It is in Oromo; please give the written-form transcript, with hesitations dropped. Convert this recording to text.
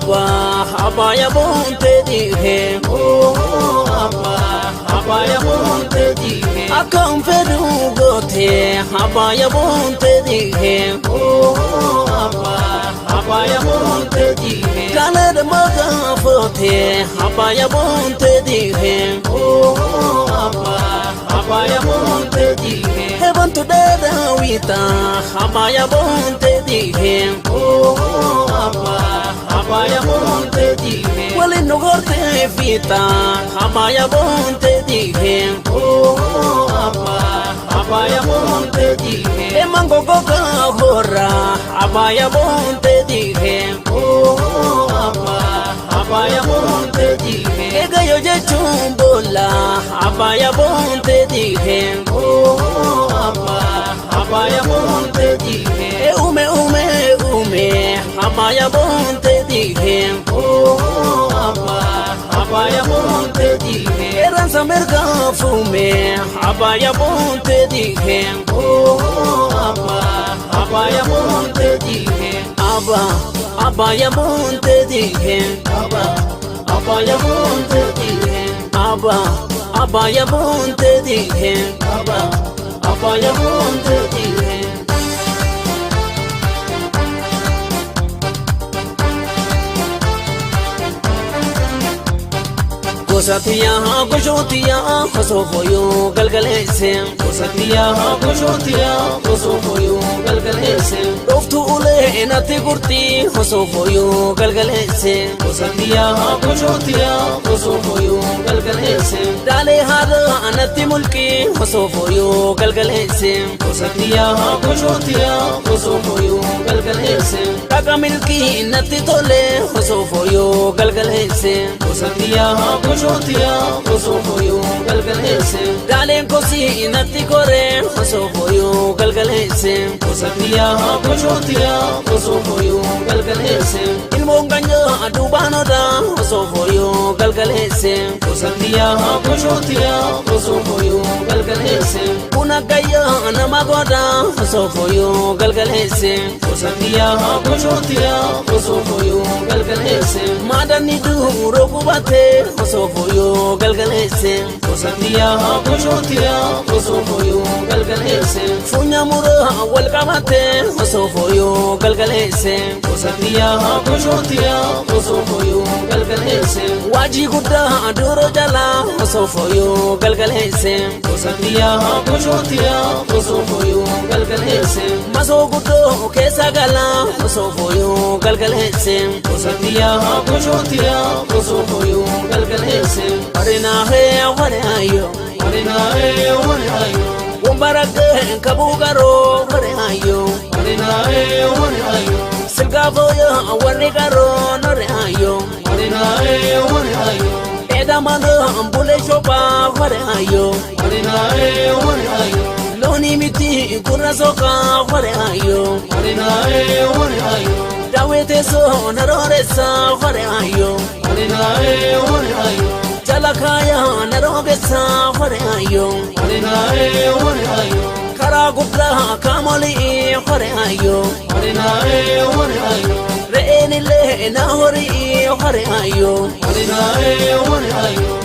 Abba ya bonte dihe. Abba ya bonte dihe. Akam fedu gote. Abba ya bonte dihe. Abba ya bonte dihe. Kana de maga fote. Abba ya bonte dihe. Abba ya bonte dihe. Heaven to the wita. Abba ya bonte dihe. Abba ya bonte dihe. Well in no gorte vita. Abba ya bonte dihe. Abba ya bonte dihe. E mango goga hora. Abba ya bonte dihe. Abba ya bonte dihe. E gayo je chumbola. Abba ya bonte dihe. Abba ya bonte dihe. E ume. Abba ya bonte dihe. Abba ya bonte dihe. Eran samerga fume. Abba ya bonte dihe. Abba ya bonte dihe. Abba ya bonte dihe. Abba ya bonte dihe. Abba ya bonte dihe. Abba ya bonte dihe. Gosatiya goshotiya kosofoyo galgalese. Gosatiya goshotiya kosofoyo galgalese. Doftu ule nati kurti kosofoyo galgalese. Gosatiya goshotiya kosofoyo galgalese. Dale hada anati mulki kosofoyo galgalese. Gosatiya goshotiya kosofoyo galgalese. Taka milki nati tole kosofoyo galgalese. Gosatiya goshotiya kosofoyo galgalese. Dalen kosi nati kore kosofoyo galgalese. Gosatiya goshotiya kosofoyo galgalese. Ilmonganya adubano da kosofoyo galgalese. Gosatiya goshotiya kosofoyo galgalese. Unagaya namagoda kosofoyo galgalese. Gosatiya goshotiya kosofoyo galgalese. Madani du rokubate kosofoyo galgalese. Gosatiya goshotiya kosofoyo galgalese. Funyamura walkamate kosofoyo galgalese. Gosatiya goshotiya kosofoyo galgalese. Waji gudda duro jala kosofoyo galgalese. Gosatiya goshotiya kosofoyo galgalese. Maso guddo kesa gala kosofoyo galgalese. Gosatiya goshotiya kosofoyo galgalese. Arena he warayo. Arena he warayo. Umbarake kabugaro warayo. Arena he warayo. Silgaboya warigaro norayo. Arena he warayo. Edamano ambule shopa warayo. Arena he warayo. Loni miti kurasoka warayo. Arena he warayo. Dawete so naroresa warayo. Arena he warayo. Jalakaya narogesa warayo. Arena he warayo. Karagubla kamoli warayo. Arena he warayo. Re'enile nahori warayo. Arena he warayo.